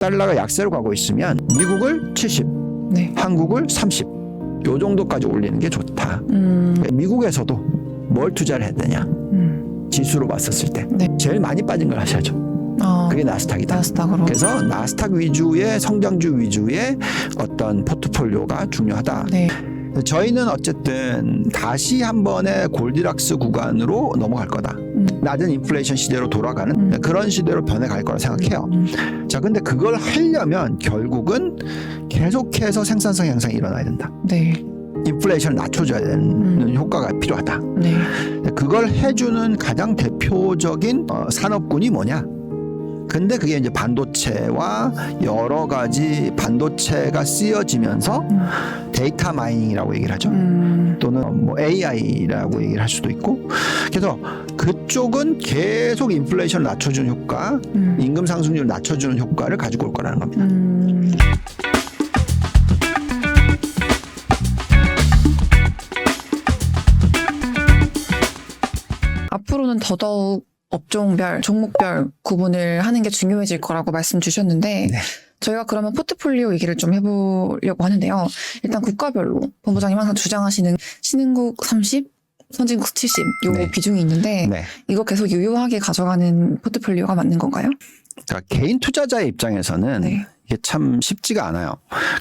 달러가 약세로 가고 있으면 미국을 70, 네. 한국을 30, 요 정도까지 올리는 게 좋다. 미국에서도 뭘 투자를 해야 되냐? 지수로 봤었을 때 네. 제일 많이 빠진 걸 하셔야죠. 그게 나스닥이다. 나스닥으로. 그래서 나스닥 위주의 성장주 위주의 어떤 포트폴리오가 중요하다. 네. 저희는 어쨌든 다시 한 번의 골디락스 구간으로 넘어갈 거다. 낮은 인플레이션 시대로 돌아가는 그런 시대로 변해갈 거라 생각해요. 자, 근데 그걸 하려면 결국은 계속해서 생산성 향상이 일어나야 된다. 네. 인플레이션을 낮춰줘야 되는 효과가 필요하다. 네. 그걸 해주는 가장 대표적인 산업군이 뭐냐? 근데 그게 이제 반도체와 여러 가지 반도체가 쓰여지면서 데이터 마이닝이라고 얘기를 하죠. 또는 뭐 AI라고 얘기를 할 수도 있고. 그래서 그쪽은 계속 인플레이션을 낮춰주는 효과, 임금 상승률을 낮춰주는 효과를 가지고 올 거라는 겁니다. 앞으로는 더더욱 업종별, 종목별 구분을 하는 게 중요해질 거라고 말씀 주셨는데 네. 저희가 그러면 포트폴리오 얘기를 좀 해보려고 하는데요. 일단 국가별로 본부장님 항상 주장하시는 신흥국 30, 선진국 70 요 네. 비중이 있는데 네. 이거 계속 유효하게 가져가는 포트폴리오가 맞는 건가요? 그러니까 개인 투자자의 입장에서는 네. 이게 참 쉽지가 않아요.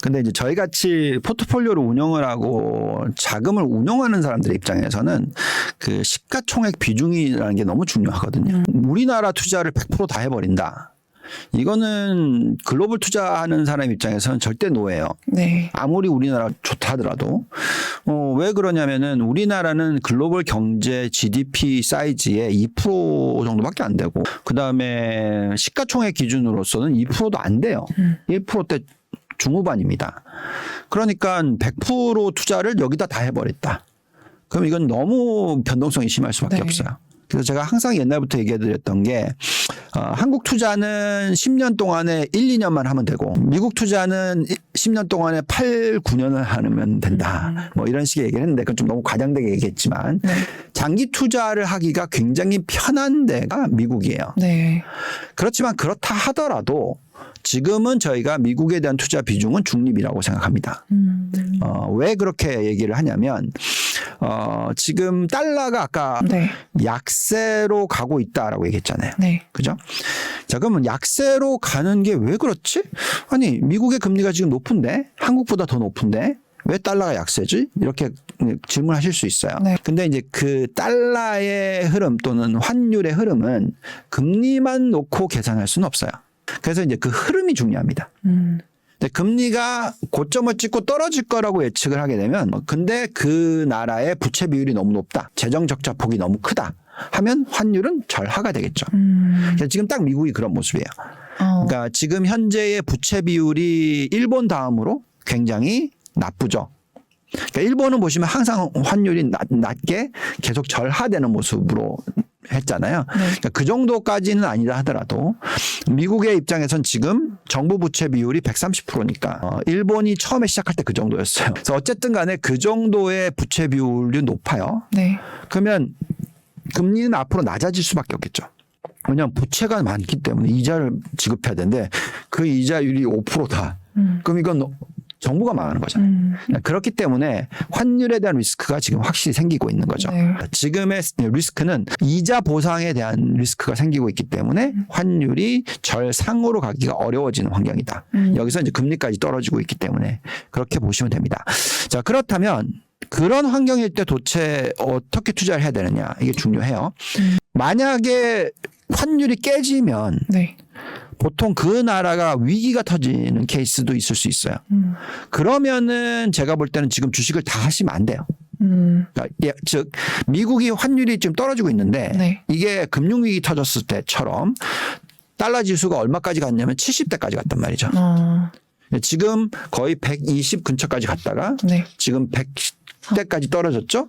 근데 이제 저희 같이 포트폴리오를 운영을 하고 자금을 운영하는 사람들의 입장에서는 그 시가총액 비중이라는 게 너무 중요하거든요. 우리나라 투자를 100% 다 해버린다. 이거는 글로벌 투자하는 사람 입장에서는 절대 노예요. 네. 아무리 우리나라 좋다 하더라도 왜 그러냐면은 우리나라는 글로벌 경제 GDP 사이즈의 2% 정도밖에 안 되고 그다음에 시가총액 기준으로서는 2%도 안 돼요. 1%대 중후반입니다. 그러니까 100% 투자를 여기다 다 해버렸다. 그럼 이건 너무 변동성이 심할 수밖에 네. 없어요. 그래서 제가 항상 옛날부터 얘기해드렸던 게 한국 투자는 10년 동안에 1, 2년만 하면 되고 미국 투자는 10년 동안에 8, 9년을 하면 된다. 뭐 이런 식의 얘기를 했는데 그건 좀 너무 과장되게 얘기했지만 네. 장기 투자를 하기가 굉장히 편한 데가 미국이에요. 네. 그렇지만 그렇다 하더라도 지금은 저희가 미국에 대한 투자 비중은 중립이라고 생각합니다. 왜 그렇게 얘기를 하냐면 지금 달러가 아까 네. 약세로 가고 있다라고 얘기했잖아요. 네. 그죠? 자, 그러면 약세로 가는 게 왜 그렇지? 아니, 미국의 금리가 지금 높은데 한국보다 더 높은데 왜 달러가 약세지? 이렇게 질문하실 수 있어요. 네. 근데 이제 그 달러의 흐름 또는 환율의 흐름은 금리만 놓고 계산할 수는 없어요. 그래서 이제 그 흐름이 중요합니다. 근데 금리가 고점을 찍고 떨어질 거라고 예측을 하게 되면 근데 그 나라의 부채 비율이 너무 높다. 재정 적자 폭이 너무 크다. 하면 환율은 절하가 되겠죠. 그래서 지금 딱 미국이 그런 모습이에요. 그러니까 지금 현재의 부채 비율이 일본 다음으로 굉장히 나쁘죠. 그러니까 일본은 보시면 항상 환율이 낮게 계속 절하되는 모습으로 했잖아요. 네. 그러니까 그 정도까지는 아니다 하더라도 미국의 입장에선 지금 정부 부채 비율이 130%니까 일본이 처음에 시작할 때 그 정도였어요. 그래서 어쨌든 간에 그 정도의 부채 비율이 높아요. 네. 그러면 금리는 앞으로 낮아질 수밖에 없겠죠. 왜냐하면 부채가 많기 때문에 이자를 지급해야 되는데 그 이자율이 5%다. 그럼 이건 정부가 망하는 거잖아요. 그렇기 때문에 환율에 대한 리스크가 지금 확실히 생기고 있는 거죠. 네. 지금의 리스크는 이자 보상에 대한 리스크가 생기고 있기 때문에 환율이 절상으로 가기가 어려워지는 환경이다. 여기서 이제 금리까지 떨어지고 있기 때문에 그렇게 보시면 됩니다. 자, 그렇다면 그런 환경일 때 도대체 어떻게 투자를 해야 되느냐 이게 중요해요. 만약에 환율이 깨지면 네. 보통 그 나라가 위기가 터지는 케이스도 있을 수 있어요. 그러면은 제가 볼 때는 지금 주식을 다 하시면 안 돼요. 그러니까 즉 미국이 환율이 지금 떨어지고 있는데 네. 이게 금융위기 터졌을 때처럼 달러 지수가 얼마까지 갔냐면 70대까지 갔단 말이죠. 지금 거의 120 근처까지 갔다가 네. 지금 110대까지 떨어졌죠.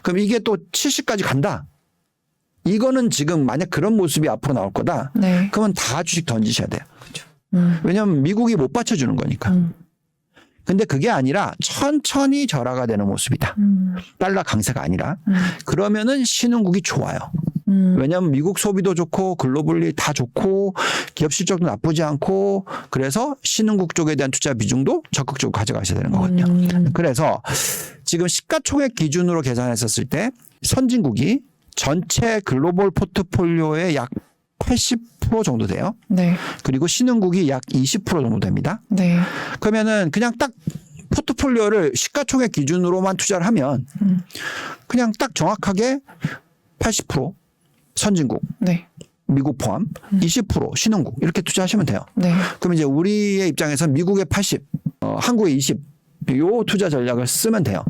그럼 이게 또 70까지 간다. 이거는 지금 만약 그런 모습이 앞으로 나올 거다. 네. 그러면 다 주식 던지셔야 돼요. 왜냐하면 미국이 못 받쳐주는 거니까. 근데 그게 아니라 천천히 절하가 되는 모습이다. 달러 강세가 아니라. 그러면은 신흥국이 좋아요. 왜냐하면 미국 소비도 좋고 글로벌리 다 좋고 기업 실적도 나쁘지 않고 그래서 신흥국 쪽에 대한 투자 비중도 적극적으로 가져가셔야 되는 거거든요. 그래서 지금 시가총액 기준으로 계산했었을 때 선진국이 전체 글로벌 포트폴리오의 약 80% 정도 돼요. 네. 그리고 신흥국이 약 20% 정도 됩니다. 네. 그러면은 그냥 딱 포트폴리오를 시가총액 기준으로만 투자를 하면 그냥 딱 정확하게 80% 선진국, 네. 미국 포함 20% 신흥국 이렇게 투자하시면 돼요. 네. 그럼 이제 우리의 입장에서 미국의 80, 한국의 20 요 투자 전략을 쓰면 돼요.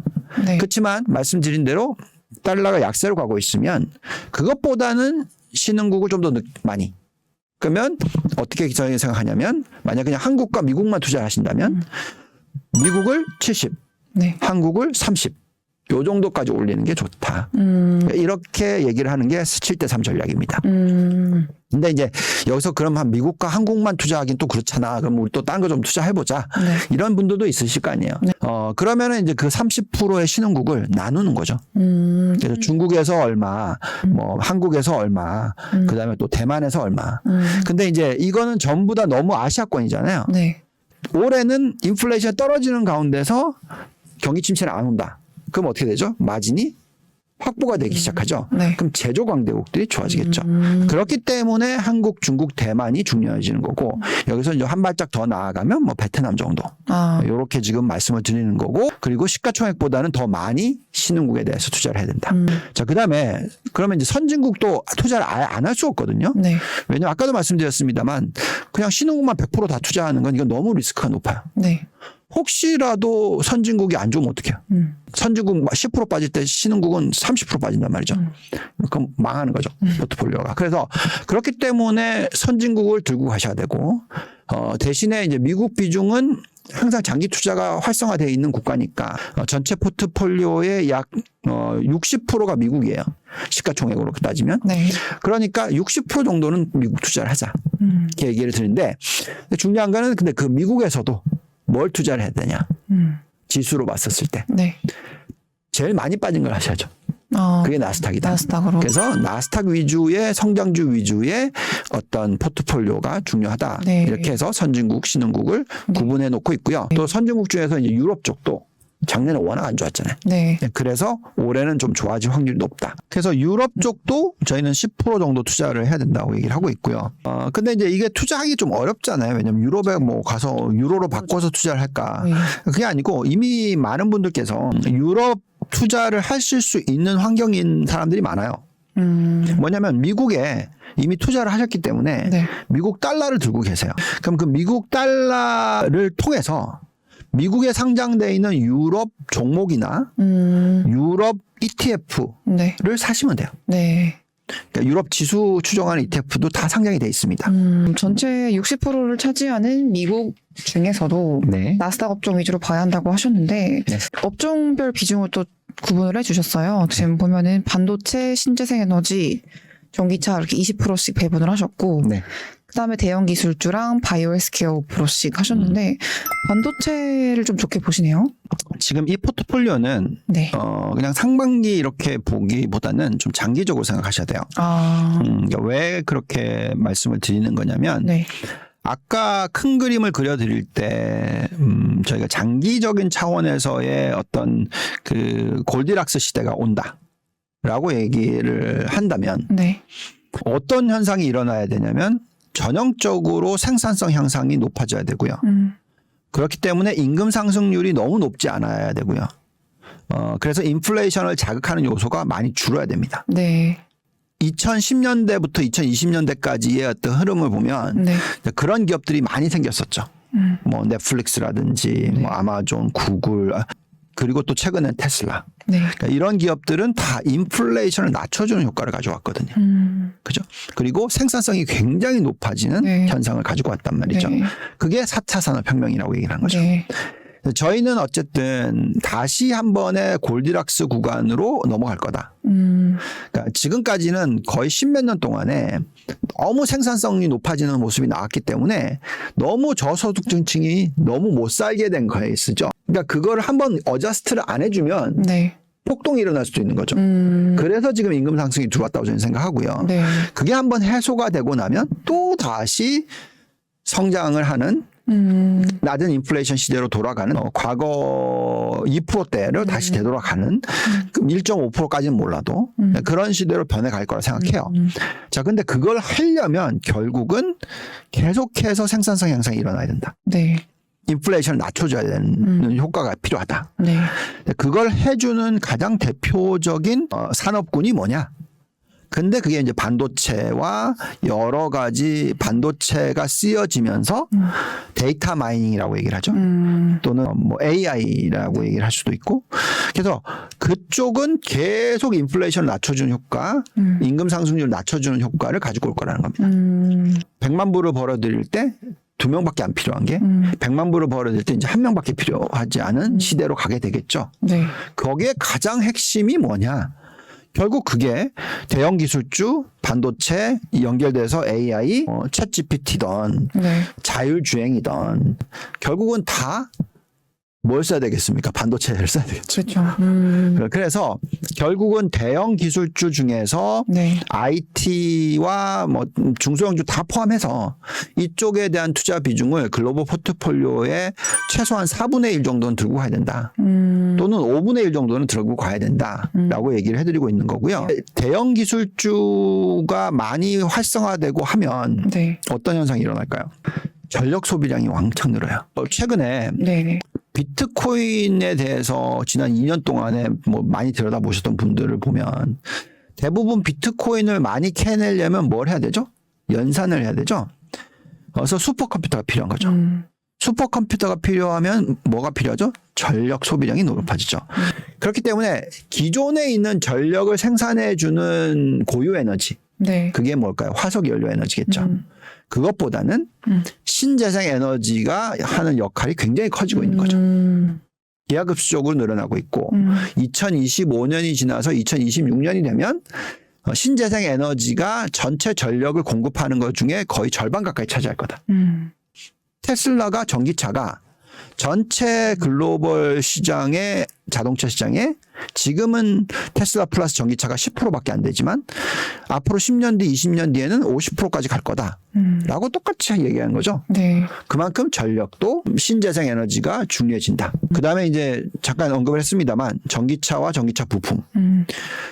네. 그렇지만 말씀드린 대로 달러가 약세로 가고 있으면 그것보다는 신흥국을 좀 더 많이. 그러면 어떻게 저희 생각하냐면 만약 그냥 한국과 미국만 투자하신다면 미국을 70, 네. 한국을 30. 요 정도까지 올리는 게 좋다. 이렇게 얘기를 하는 게 7대3 전략입니다. 근데 이제 여기서 그럼 한 미국과 한국만 투자하긴 또 그렇잖아. 그럼 우리 또 딴 거 좀 투자해보자. 네. 이런 분들도 있으실 거 아니에요. 네. 그러면은 이제 그 30%의 신흥국을 나누는 거죠. 그래서 중국에서 얼마, 뭐 한국에서 얼마, 그 다음에 또 대만에서 얼마. 근데 이제 이거는 전부 다 너무 아시아권이잖아요. 네. 올해는 인플레이션이 떨어지는 가운데서 경기 침체는 안 온다. 그럼 어떻게 되죠? 마진이 확보가 되기 시작하죠. 네. 그럼 제조 강대국들이 좋아지겠죠. 그렇기 때문에 한국, 중국, 대만이 중요해지는 거고 여기서 이제 한 발짝 더 나아가면 뭐 베트남 정도 이렇게 지금 말씀을 드리는 거고 그리고 시가총액보다는 더 많이 신흥국에 대해서 투자를 해야 된다. 자, 그다음에 그러면 이제 선진국도 투자를 아예 안 할 수 없거든요. 네. 왜냐면 아까도 말씀드렸습니다만 그냥 신흥국만 100% 다 투자하는 건 이건 너무 리스크가 높아요. 네. 혹시라도 선진국이 안 좋으면 어떡해요? 선진국 10% 빠질 때 신흥국은 30% 빠진단 말이죠. 그럼 망하는 거죠. 포트폴리오가. 그래서 그렇기 때문에 선진국을 들고 가셔야 되고 대신에 이제 미국 비중은 항상 장기 투자가 활성화되어 있는 국가니까 전체 포트폴리오의 약 60%가 미국이에요. 시가총액으로 따지면. 네. 그러니까 60% 정도는 미국 투자를 하자. 이렇게 얘기를 드리는데 중요한 거는 근데 그 미국에서도 뭘 투자를 해야 되냐. 지수로 봤었을 때. 네. 제일 많이 빠진 걸 하셔야죠. 그게 나스닥이다. 나스닥으로. 그래서 나스닥 위주의 성장주 위주의 어떤 포트폴리오가 중요하다. 네. 이렇게 해서 선진국, 신흥국을 네. 구분해 놓고 있고요. 또 선진국 중에서 이제 유럽 쪽도 작년에 워낙 안 좋았잖아요. 네. 그래서 올해는 좀 좋아질 확률이 높다. 그래서 유럽 쪽도 저희는 10% 정도 투자를 해야 된다고 얘기를 하고 있고요. 근데 이제 이게 투자하기 좀 어렵잖아요. 왜냐면 유럽에 뭐 가서 유로로 바꿔서 투자를 할까. 네. 그게 아니고 이미 많은 분들께서 유럽 투자를 하실 수 있는 환경인 사람들이 많아요. 뭐냐면 미국에 이미 투자를 하셨기 때문에 네. 미국 달러를 들고 계세요. 그럼 그 미국 달러를 통해서 미국에 상장되어 있는 유럽 종목이나 유럽 ETF를 네. 사시면 돼요. 네. 그러니까 유럽 지수 추정하는 ETF도 다 상장이 되어 있습니다. 전체 60%를 차지하는 미국 중에서도 네. 나스닥 업종 위주로 봐야 한다고 하셨는데 네. 업종별 비중을 또 구분을 해주셨어요. 지금 보면은 반도체, 신재생에너지, 전기차 이렇게 20%씩 배분을 하셨고 네. 그다음에 대형 기술주랑 바이오 헬스케어 5%씩 하셨는데 반도체를 좀 좋게 보시네요. 지금 이 포트폴리오는 네. 그냥 상반기 이렇게 보기보다는 좀 장기적으로 생각하셔야 돼요. 그러니까 왜 그렇게 말씀을 드리는 거냐면 네. 아까 큰 그림을 그려드릴 때 저희가 장기적인 차원에서의 어떤 그 골디락스 시대가 온다라고 얘기를 한다면 네. 어떤 현상이 일어나야 되냐면 전형적으로 생산성 향상이 높아져야 되고요. 그렇기 때문에 임금 상승률이 너무 높지 않아야 되고요. 그래서 인플레이션을 자극하는 요소가 많이 줄어야 됩니다. 네. 2010년대부터 2020년대까지의 어떤 흐름을 보면 네. 그런 기업들이 많이 생겼었죠. 뭐 넷플릭스라든지 뭐 아마존, 구글 그리고 또 최근엔 테슬라. 네. 그러니까 이런 기업들은 다 인플레이션을 낮춰주는 효과를 가져왔거든요. 그죠? 그리고 생산성이 굉장히 높아지는 네. 현상을 가지고 왔단 말이죠. 네. 그게 4차 산업혁명이라고 얘기를 한 거죠. 네. 저희는 어쨌든 다시 한 번의 골디락스 구간으로 넘어갈 거다. 그러니까 지금까지는 거의 10몇 년 동안에 너무 생산성이 높아지는 모습이 나왔기 때문에 너무 저소득층이 너무 못 살게 된 거에 있죠. 그러니까 그걸 한번 어저스트를 안 해주면 네. 폭동이 일어날 수도 있는 거죠. 그래서 지금 임금 상승이 들어왔다고 저는 생각하고요. 네. 그게 한번 해소가 되고 나면 또 다시 성장을 하는 낮은 인플레이션 시대로 돌아가는 과거 2%대를 다시 되돌아가는 1.5%까지는 몰라도 그런 시대로 변해갈 거라 생각해요. 자, 근데 그걸 하려면 결국은 계속해서 생산성 향상이 일어나야 된다. 네. 인플레이션을 낮춰줘야 되는 효과가 필요하다. 네. 그걸 해주는 가장 대표적인 산업군이 뭐냐? 근데 그게 이제 반도체와 여러 가지 반도체가 쓰여지면서 데이터 마이닝이라고 얘기를 하죠. 또는 뭐 AI라고 얘기를 할 수도 있고. 그래서 그쪽은 계속 인플레이션을 낮춰주는 효과, 임금 상승률을 낮춰주는 효과를 가지고 올 거라는 겁니다. 100만 불을 벌어들일 때 2명밖에 안 필요한 게 100만 불을 벌어들일 때 이제 1명밖에 필요하지 않은 시대로 가게 되겠죠. 네. 거기에 가장 핵심이 뭐냐? 결국 그게 대형 기술주, 반도체 연결돼서 AI, 챗 GPT든 네. 자율주행이든 결국은 다 뭘 써야 되겠습니까? 반도체를 써야 되겠죠. 그렇죠. 그래서 결국은 대형 기술주 중에서 네. IT와 뭐 중소형주 다 포함해서 이쪽에 대한 투자 비중을 글로벌 포트폴리오에 최소한 4분의 1 정도는 들고 가야 된다. 또는 5분의 1 정도는 들고 가야 된다라고 얘기를 해드리고 있는 거고요. 대형 기술주가 많이 활성화되고 하면 네. 어떤 현상이 일어날까요? 전력 소비량이 왕창 늘어요. 최근에 네. 비트코인에 대해서 지난 2년 동안에 뭐 많이 들여다보셨던 분들을 보면 대부분 비트코인을 많이 캐내려면 뭘 해야 되죠? 연산을 해야 되죠? 그래서 슈퍼컴퓨터가 필요한 거죠. 슈퍼컴퓨터가 필요하면 뭐가 필요하죠? 전력 소비량이 높아지죠. 그렇기 때문에 기존에 있는 전력을 생산해주는 고유 에너지, 네. 그게 뭘까요? 화석 연료 에너지겠죠. 그것보다는 신재생 에너지가 하는 역할이 굉장히 커지고 있는 거죠. 기하급수적으로 늘어나고 있고 2025년이 지나서 2026년이 되면 신재생 에너지가 전체 전력을 공급하는 것 중에 거의 절반 가까이 차지할 거다. 테슬라가 전기차가 전체 글로벌 시장의 자동차 시장에 지금은 테슬라 플러스 전기차가 10%밖에 안 되지만 앞으로 10년 뒤, 20년 뒤에는 50%까지 갈 거다라고 똑같이 얘기한 거죠. 네. 그만큼 전력도 신재생 에너지가 중요해진다. 그다음에 이제 잠깐 언급을 했습니다만 전기차와 전기차 부품.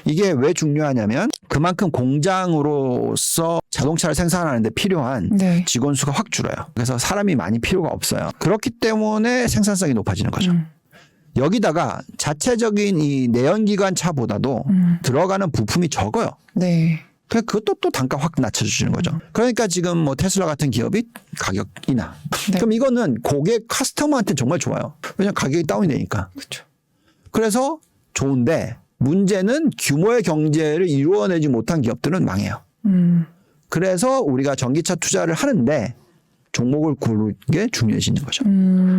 이게 왜 중요하냐면 그만큼 공장으로서 자동차를 생산하는데 필요한 네. 직원 수가 확 줄어요. 그래서 사람이 많이 필요가 없어요. 그렇기 때문에 생산성이 높아지는 거죠. 여기다가 자체적인 이 내연기관 차보다도 들어가는 부품이 적어요. 네. 그것도 또 단가 확 낮춰주시는 거죠. 그러니까 지금 뭐 테슬라 같은 기업이 가격이나. 네. 그럼 이거는 고객 카스터머한테 정말 좋아요. 왜냐하면 가격이 다운이 되니까. 그렇죠. 그래서 좋은데 문제는 규모의 경제를 이루어내지 못한 기업들은 망해요. 그래서 우리가 전기차 투자를 하는데 종목을 고르는 게 중요해지는 거죠.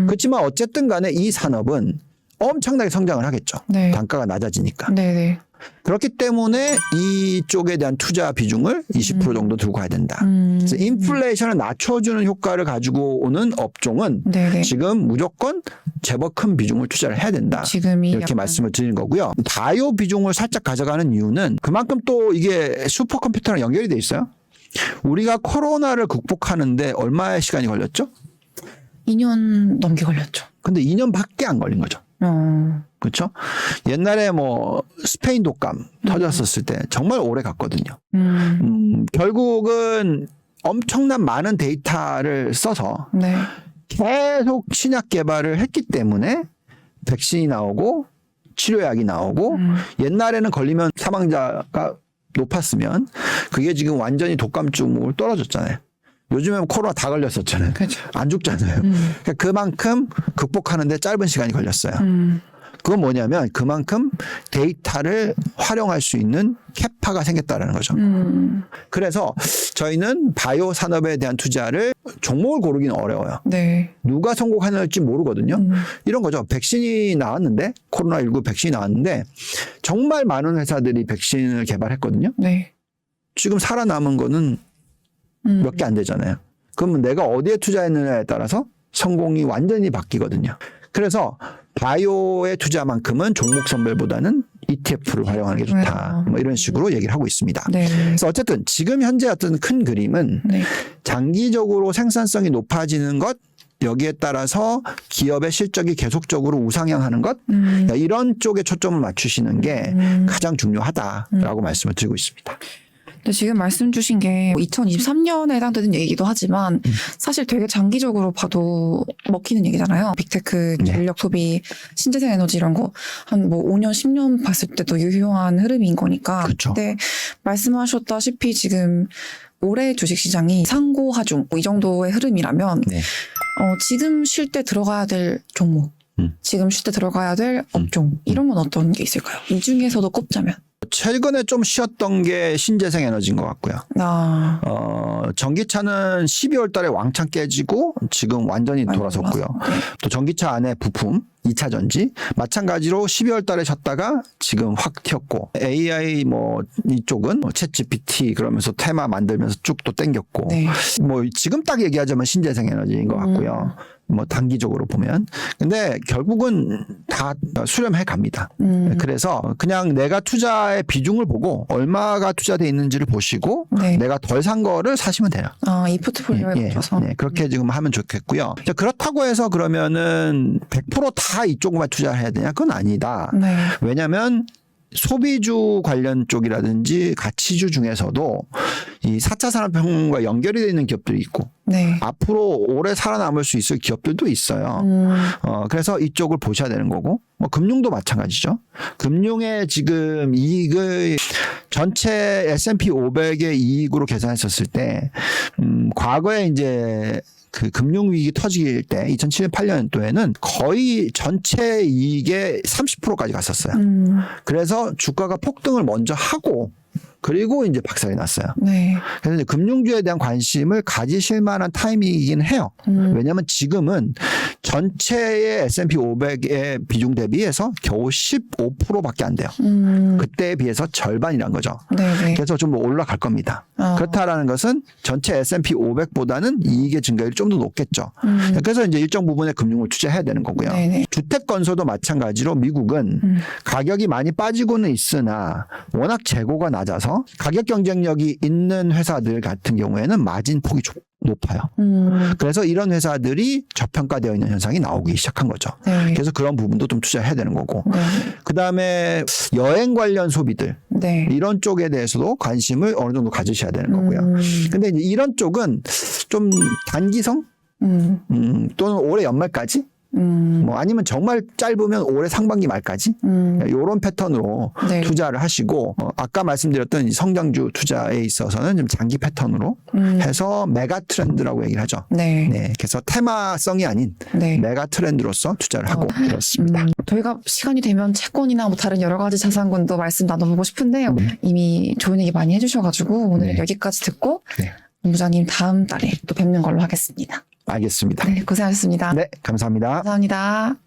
그렇지만 어쨌든 간에 이 산업은 엄청나게 성장을 하겠죠. 네. 단가가 낮아지니까. 네네. 그렇기 때문에 이쪽에 대한 투자 비중을 20% 정도 들고 가야 된다. 그래서 인플레이션을 낮춰주는 효과를 가지고 오는 업종은 네네. 지금 무조건 제법 큰 비중을 투자를 해야 된다. 지금이 이렇게 약간 말씀을 드리는 거고요. 바이오 비중을 살짝 가져가는 이유는 그만큼 또 이게 슈퍼컴퓨터랑 연결이 돼 있어요. 우리가 코로나를 극복하는데 얼마의 시간이 걸렸죠? 2년 넘게 걸렸죠. 근데 2년밖에 안 걸린 거죠. 그렇죠? 옛날에 뭐 스페인 독감 터졌었을 때 정말 오래 갔거든요. 결국은 엄청난 많은 데이터를 써서 네. 계속 신약 개발을 했기 때문에 백신이 나오고 치료약이 나오고 옛날에는 걸리면 사망자가 높았으면 그게 지금 완전히 독감증으로 떨어졌잖아요. 요즘에 코로나 다 걸렸었잖아요. 그렇죠. 안 죽잖아요. 그러니까 그만큼 극복하는데 짧은 시간이 걸렸어요. 그건 뭐냐면 그만큼 데이터를 활용할 수 있는 캐파가 생겼다는 거죠. 그래서 저희는 바이오 산업에 대한 투자를 종목을 고르기는 어려워요. 네. 누가 성공하는지 모르거든요. 이런 거죠. 백신이 나왔는데 코로나19 백신이 나왔는데 정말 많은 회사들이 백신을 개발했거든요. 네. 지금 살아남은 거는 몇 개 안 되잖아요. 그러면 내가 어디에 투자했느냐에 따라서 성공이 완전히 바뀌거든요. 그래서 바이오의 투자만큼은 종목 선별보다는 ETF를 활용하는 게 좋다. 뭐 이런 식으로 얘기를 하고 있습니다. 네. 그래서 어쨌든 지금 현재 어떤 큰 그림은 네. 장기적으로 생산성이 높아지는 것, 여기에 따라서 기업의 실적이 계속적으로 우상향하는 것, 이런 쪽에 초점을 맞추시는 게 가장 중요하다라고 말씀을 드리고 있습니다. 근데 지금 말씀 주신 게 2023년에 해당되는 얘기도 하지만 사실 되게 장기적으로 봐도 먹히는 얘기잖아요. 빅테크, 네. 전력 소비, 신재생 에너지 이런 거 한 뭐 5년, 10년 봤을 때도 유효한 흐름인 거니까. 그렇죠. 근데 말씀하셨다시피 지금 올해 주식시장이 상고하중 이 정도의 흐름이라면 네. 지금 쉴 때 들어가야 될 종목, 지금 쉴 때 들어가야 될 업종 이런 건 어떤 게 있을까요? 이 중에서도 꼽자면. 최근에 좀 쉬었던 게 신재생 에너지인 것 같고요. 전기차는 12월 달에 왕창 깨지고 지금 완전히 돌아섰고요. 네. 또 전기차 안에 부품, 2차 전지 마찬가지로 12월 달에 졌다가 지금 확 튀었고 AI 뭐 이쪽은 챗 GPT 그러면서 테마 만들면서 쭉 또 땡겼고 네. 뭐 지금 딱 얘기하자면 신재생 에너지인 것 같고요. 뭐 단기적으로 보면. 근데 결국은 다 수렴해 갑니다. 그래서 그냥 내가 투자의 비중을 보고 얼마가 투자돼 있는지를 보시고 네. 내가 덜 산 거를 사시면 돼요. 이 포트폴리오에 맞춰서. 네, 그렇게 지금 하면 좋겠고요. 자, 그렇다고 해서 그러면은 100% 다 이쪽만 투자를 해야 되냐? 그건 아니다. 네. 왜냐하면 소비주 관련 쪽이라든지 가치주 중에서도 이 4차 산업혁명과 연결이 되어 있는 기업들이 있고 네. 앞으로 오래 살아남을 수 있을 기업들도 있어요. 그래서 이쪽을 보셔야 되는 거고 뭐 금융도 마찬가지죠. 금융의 지금 이익을 전체 S&P 500의 이익으로 계산했었을 때 과거에 이제 그 금융위기 터질 때 2007년 8년도에는 거의 전체 이익의 30%까지 갔었어요. 그래서 주가가 폭등을 먼저 하고 그리고 이제 박살이 났어요. 네. 그래서 이제 금융주에 대한 관심을 가지실 만한 타이밍이긴 해요. 왜냐하면 지금은 전체의 S&P 500의 비중 대비해서 겨우 15%밖에 안 돼요. 그때에 비해서 절반이란 거죠. 네네. 그래서 좀 올라갈 겁니다. 그렇다라는 것은 전체 S&P 500보다는 이익의 증가율이 좀 더 높겠죠. 그래서 이제 일정 부분의 금융을 투자해야 되는 거고요. 네네. 주택 건설도 마찬가지로 미국은 가격이 많이 빠지고는 있으나 워낙 재고가 낮아서 가격 경쟁력이 있는 회사들 같은 경우에는 마진 폭이 높아요. 그래서 이런 회사들이 저평가되어 있는 현상이 나오기 시작한 거죠. 네. 그래서 그런 부분도 좀 투자해야 되는 거고. 네. 그다음에 여행 관련 소비들 네. 이런 쪽에 대해서도 관심을 어느 정도 가지셔야 되는 거고요. 근데 이제 이런 쪽은 좀 단기성 또는 올해 연말까지 뭐 아니면 정말 짧으면 올해 상반기 말까지 이런 패턴으로 네. 투자를 하시고 아까 말씀드렸던 이 성장주 투자에 있어서는 좀 장기 패턴으로 해서 메가 트렌드라고 얘기를 하죠. 네. 네, 그래서 테마성이 아닌 네. 메가 트렌드로서 투자를 하고 그렇습니다. 저희가 시간이 되면 채권이나 뭐 다른 여러 가지 자산군도 말씀 나눠보고 싶은데요. 이미 좋은 얘기 많이 해주셔가지고 오늘 네. 여기까지 듣고 네. 본부장님 다음 달에 또 뵙는 걸로 하겠습니다. 알겠습니다. 네, 고생하셨습니다. 네, 감사합니다. 감사합니다.